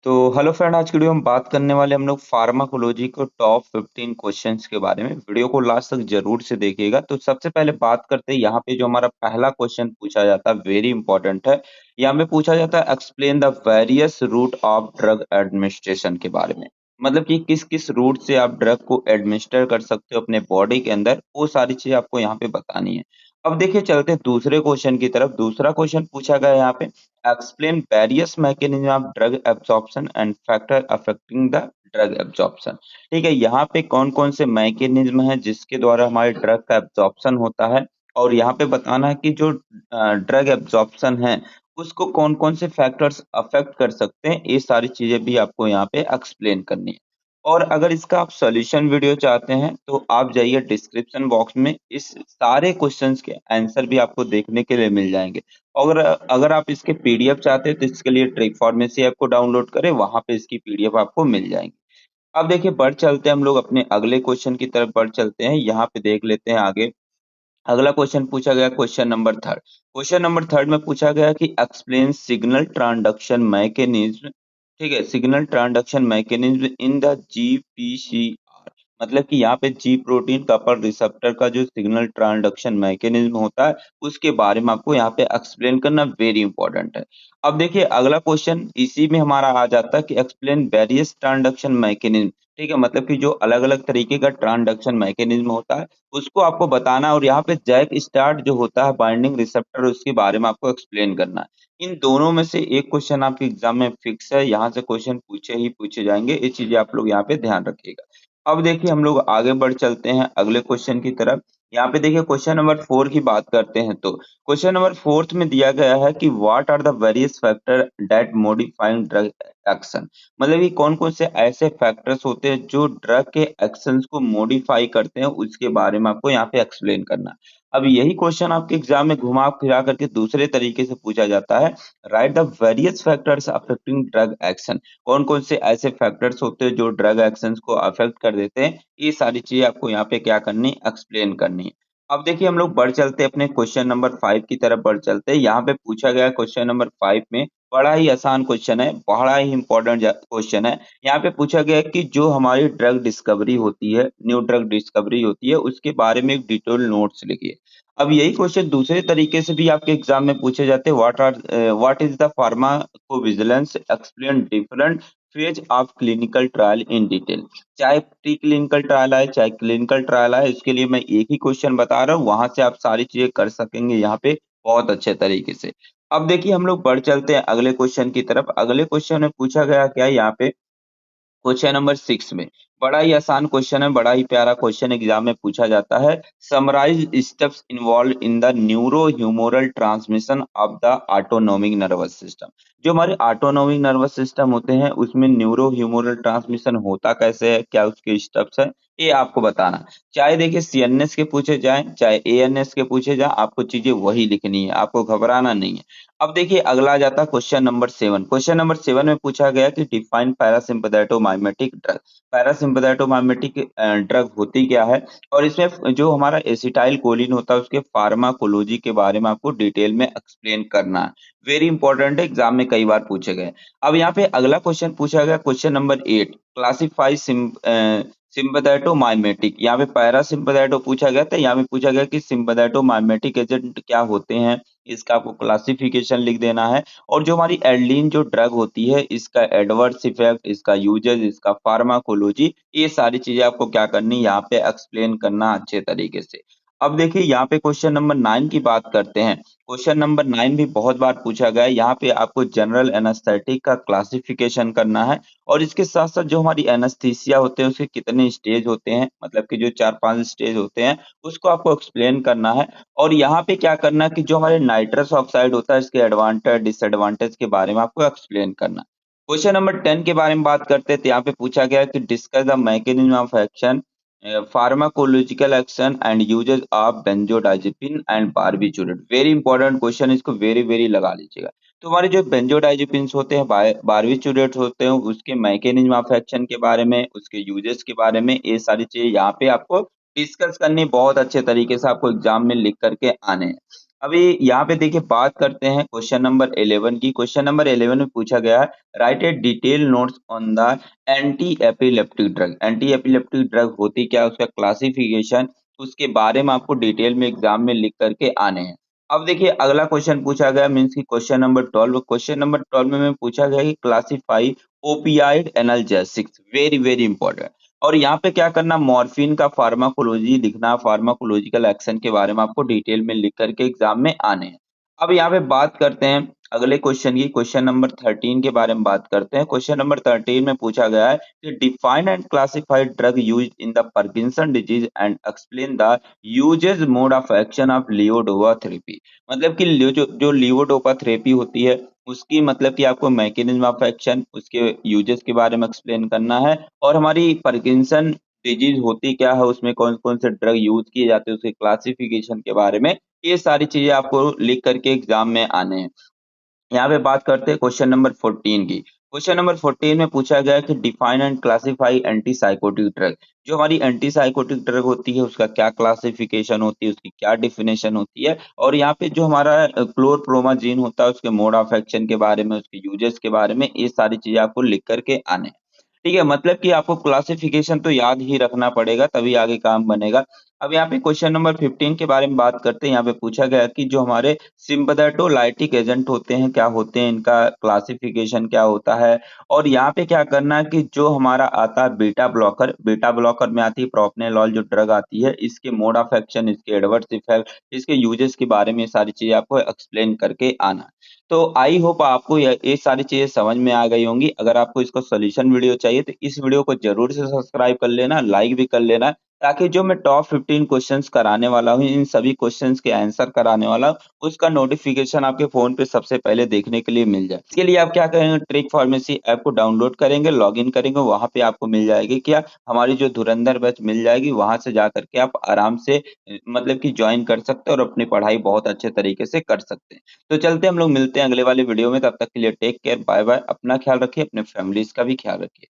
तो hello friend, आज की वीडियो में बात करने वाले हम लोग फार्माकोलॉजी को टॉप 15 क्वेश्चंस के बारे में। वीडियो को लास्ट तक जरूर से देखिएगा। तो सबसे पहले बात करते हैं, यहाँ पे जो हमारा पहला क्वेश्चन पूछा जाता है वेरी इंपॉर्टेंट है। यहाँ पे पूछा जाता है explain the various route of drug administration के बारे में। मतलब कि किस किस रूट से आप ड्रग को एडमिनिस्टर कर सकते हो अपने बॉडी के अंदर, वो सारी चीजें आपको यहाँ पे बतानी है। अब देखिए चलते हैं दूसरे क्वेश्चन की तरफ। दूसरा क्वेश्चन पूछा गया है यहाँ पे explain various mechanism of drug absorption and factor affecting the drug absorption। ठीक है, यहाँ पे कौन कौन से मैकेनिज्म है जिसके द्वारा हमारे ड्रग का एब्जॉर्प्शन होता है, और यहाँ पे बताना है कि जो ड्रग एब्जॉर्प्शन है उसको कौन कौन से फैक्टर्स अफेक्ट कर सकते हैं। ये सारी चीजें भी आपको यहाँ पे एक्सप्लेन करनी है। और अगर इसका आप सॉल्यूशन वीडियो चाहते हैं तो आप जाइए डिस्क्रिप्शन बॉक्स में, इस सारे क्वेश्चंस के आंसर भी आपको देखने के लिए मिल जाएंगे। और अगर आप इसके पीडीएफ चाहते हैं तो इसके लिए ट्रिक फार्मेसी ऐप को डाउनलोड करें, वहां पे इसकी पीडीएफ आपको मिल जाएंगी। अब देखिए बढ़ चलते हैं हम लोग अपने अगले क्वेश्चन की तरफ बढ़ चलते हैं। यहाँ पे देख लेते हैं आगे। अगला क्वेश्चन पूछा गया question number third. Question number third में पूछा गया कि एक्सप्लेन सिग्नल ट्रांसडक्शन मैकेनिज्म। ठीक है, signal transduction mechanism in the GPCR. मतलब कि यहाँ पे जी प्रोटीन कपल रिसेप्टर का जो सिग्नल ट्रांसडक्शन मैकेनिज्म होता है उसके बारे में आपको यहाँ पे एक्सप्लेन करना वेरी इंपॉर्टेंट है। अब देखिए अगला क्वेश्चन इसी में हमारा आ जाता है कि एक्सप्लेन वेरियस ट्रांसडक्शन मैकेनिज्म। ठीक है, मतलब कि जो अलग अलग तरीके का ट्रांसडक्शन मैकेनिज्म होता है उसको आपको बताना है, और यहाँ पे जैक स्टार्ट जो होता है बाइंडिंग रिसेप्टर, उसके बारे में आपको एक्सप्लेन करना है। इन दोनों में से एक क्वेश्चन आपके एग्जाम में फिक्स है, यहाँ से क्वेश्चन पूछे ही पूछे जाएंगे। ये चीजें आप लोग यहाँ पे ध्यान रखिएगा। अब देखिए हम लोग आगे बढ़ चलते हैं अगले क्वेश्चन की तरफ। यहाँ पे देखिए क्वेश्चन नंबर 4 की बात करते हैं। तो क्वेश्चन नंबर 4 में दिया गया है कि what are the various factor that modifying drug action. मतलब कि कौन कौन से ऐसे फैक्टर्स होते हैं जो ड्रग के एक्शंस को मॉडिफाई करते हैं, उसके बारे में आपको यहाँ पे एक्सप्लेन करना है। अब यही क्वेश्चन आपके एग्जाम में घुमा फिरा करके दूसरे तरीके से पूछा जाता है। Right the various factors affecting drug action. कौन कौन से ऐसे फैक्टर्स होते हैं जो ड्रग एक्शंस को अफेक्ट कर देते हैं, ये सारी चीजें आपको यहाँ पे क्या करनी, एक्सप्लेन करनी है। अब देखिए हम लोग बढ़ चलते हैं अपने क्वेश्चन नंबर 5 की तरफ बढ़ चलते हैं। यहाँ पे पूछा गया क्वेश्चन नंबर 5 में बड़ा ही आसान क्वेश्चन है, बड़ा ही इंपॉर्टेंट क्वेश्चन है। यहाँ पे पूछा गया है कि जो हमारी ड्रग डिस्कवरी होती है, न्यू ड्रग डिस्कवरी होती है, उसके बारे में एक डिटेल नोट्स लिखिए। अब यही क्वेश्चन दूसरे तरीके से भी आपके एग्जाम में पूछे जाते हैं। What is the pharmacovigilance, explain different phase of clinical trial in detail. चाहे प्री क्लिनिकल ट्रायल आए चाहे क्लिनिकल ट्रायल आए, इसके लिए मैं एक ही क्वेश्चन बता रहा हूँ, वहां से आप सारी चीजें कर सकेंगे यहाँ पे बहुत अच्छे तरीके से। अब देखिए हम लोग बढ़ चलते हैं अगले क्वेश्चन की तरफ। अगले क्वेश्चन में पूछा गया क्या है यहाँ पे क्वेश्चन नंबर 6 में। बड़ा ही आसान क्वेश्चन है, बड़ा ही प्यारा क्वेश्चन एग्जाम में पूछा जाता है। Summarise steps involve in the neuro humoral transmission of the autonomic nervous system. जो हमारे ऑटोनोमिक नर्वस सिस्टम होते हैं उसमें न्यूरो ह्यूमोरल ट्रांसमिशन होता कैसे है, क्या उसके स्टेप्स है, ये आपको बताना है। चाहे देखिए सीएनएस के पूछे जाए चाहे एएनएस के पूछे जाए, आपको चीजें वही लिखनी है, आपको घबराना नहीं है। अब देखिए अगला आ जाता है क्वेश्चन नंबर 7। क्वेश्चन नंबर 7 में पूछा गया कि डिफाइन पैरासिम्पैथेटोमाइमेटिक ड्रग। पैरासिम्पैथेटोमाइमेटिक ड्रग होती क्या है, और इसमें जो हमारा एसिटाइल कोलिन होता है उसके फार्माकोलॉजी के बारे में आपको डिटेल में एक्सप्लेन करना है। वेरी इंपॉर्टेंट है, एग्जाम में कई बार पूछे गए। अब यहाँ पे अगला क्वेश्चन पूछा गया क्वेश्चन नंबर 8। क्लासिफाई सिम्पैथेटोमाइमेटिक। यहाँ पे पैरासिम्पैथेटो पूछा गया था, यहाँ पे पूछा गया कि सिम्पैथेटोमाइमेटिक एजेंट क्या होते हैं, इसका आपको क्लासिफिकेशन लिख देना है। और जो हमारी एल्डीन जो ड्रग होती है, इसका एडवर्स इफेक्ट, इसका यूजेस, इसका फार्माकोलॉजी, ये सारी चीजें आपको क्या करनी, यहाँ पे एक्सप्लेन करना अच्छे तरीके से। अब देखिए यहाँ पे क्वेश्चन नंबर 9 की बात करते हैं। क्वेश्चन नंबर 9 भी बहुत बार पूछा गया है। यहाँ पे आपको जनरल एनेस्थेटिक का क्लासिफिकेशन करना है, और इसके साथ साथ जो हमारी एनेस्थीसिया होते हैं उसके कितने स्टेज होते हैं, मतलब कि जो 4-5 स्टेज होते हैं, उसको आपको एक्सप्लेन करना है। और यहाँ पे क्या करना है कि जो हमारे नाइट्रस ऑक्साइड होता है इसके एडवांटेज डिसएडवांटेज के बारे में आपको एक्सप्लेन करना है। क्वेश्चन नंबर 10 के बारे में बात करते हैं। तो यहाँ पे पूछा गया है कि discuss the mechanism of action, pharmacological action and uses of benzodiazepine and barbiturate. Very important question, इसको वेरी वेरी लगा लीजिएगा। तो हमारे जो बेंजोडाइजेपिन्स होते हैं, बारबिटूरेट होते हैं, उसके मैकेनिज्म ऑफ एक्शन के बारे में, उसके यूजेस के बारे में, ये सारी चीजें यहाँ पे आपको डिस्कस करनी, बहुत अच्छे तरीके से आपको एग्जाम में लिख करके आने हैं। अभी यहाँ पे देखिए बात करते हैं क्वेश्चन नंबर 11 की। क्वेश्चन नंबर 11 में पूछा गया है, right A detail notes on the anti epileptic drug. Anti epileptic drug होती क्या है, उसका क्लासिफिकेशन, उसके बारे में आपको डिटेल में एग्जाम में लिख करके आने हैं। अब देखिए अगला क्वेश्चन पूछा गया मीन्स की क्वेश्चन नंबर 12। क्वेश्चन नंबर 12 में पूछा गया कि classify opioid analgesics, very very important. और यहाँ पे क्या करना, मॉर्फिन का फार्माकोलॉजी लिखना, फार्माकोलॉजिकल एक्शन के बारे में आपको डिटेल में लिख करके एग्जाम में आने हैं। अब यहाँ पे बात करते हैं अगले क्वेश्चन की। क्वेश्चन नंबर 13 के बारे में बात करते हैं। क्वेश्चन नंबर 13 में पूछा गया है कि define and classified drug used in the Parkinson disease and explain the uses mode of action of लियोडोपा therapy. मतलब कि जो लियोडोपा थेरेपी होती है उसकी मतलब कि आपको मैकेनिज्म ऑफ एक्शन, उसके यूजेस के बारे में एक्सप्लेन करना है, और हमारी पार्किंसन डिजीज होती क्या है, उसमें कौन कौन से ड्रग यूज किए जाते हैं, उसके क्लासिफिकेशन के बारे में, ये सारी चीजें आपको लिख करके एग्जाम में आने हैं। यहाँ पे बात करते हैं क्वेश्चन नंबर 14 की। क्वेश्चन नंबर 14 में पूछा गया है कि define and classify anti psychotic drug. जो हमारी एंटी साइकोटिक ड्रग होती है उसका क्या क्लासिफिकेशन होती है, उसकी क्या डिफिनेशन होती है, और यहाँ पे जो हमारा क्लोरप्रोमाजीन होता है उसके मोड ऑफ एक्शन के बारे में, उसके यूजेस के बारे में, ये सारी चीजें आपको लिख करके आने हैं। ठीक है, मतलब कि आपको क्लासिफिकेशन तो याद ही रखना पड़ेगा तभी आगे काम बनेगा। अब यहाँ पे क्वेश्चन नंबर 15 के बारे में बात करते हैं। यहाँ पे पूछा गया कि जो हमारे सिम्पथेटोलाइटिक एजेंट होते हैं, क्या होते हैं, इनका क्लासिफिकेशन क्या होता है, और यहाँ पे क्या करना है कि जो हमारा आता है बीटा ब्लॉकर, बीटा ब्लॉकर में आती है प्रोप्रानोलोल जो ड्रग आती है, इसके मोड ऑफ एक्शन, इसके एडवर्स इफेक्ट, इसके यूजेस के बारे में सारी चीजें आपको एक्सप्लेन करके आना है। तो आई होप आपको ये सारी चीजें समझ में आ गई होंगी। अगर आपको इसका सॉल्यूशन वीडियो चाहिए तो इस वीडियो को जरूर से सब्सक्राइब कर लेना, लाइक भी कर लेना, ताकि जो मैं टॉप 15 क्वेश्चंस कराने वाला हूँ, इन सभी क्वेश्चंस के आंसर कराने वाला हूँ, उसका नोटिफिकेशन आपके फोन पे सबसे पहले देखने के लिए मिल जाए। इसके लिए आप क्या करेंगे, ट्रिक फार्मेसी ऐप को डाउनलोड करेंगे, लॉगिन करेंगे, वहां पे आपको मिल जाएगी क्या, हमारी जो धुरंधर बैच मिल जाएगी, वहां से जा करके आप आराम से मतलब कि ज्वाइन कर सकते हैं और अपनी पढ़ाई बहुत अच्छे तरीके से कर सकते हैं। तो चलते हम लोग मिलते हैं अगले वाले वीडियो में, तब तक के लिए टेक केयर, बाय बाय, अपना ख्याल रखिए, अपने फैमिलीज का भी ख्याल रखिए।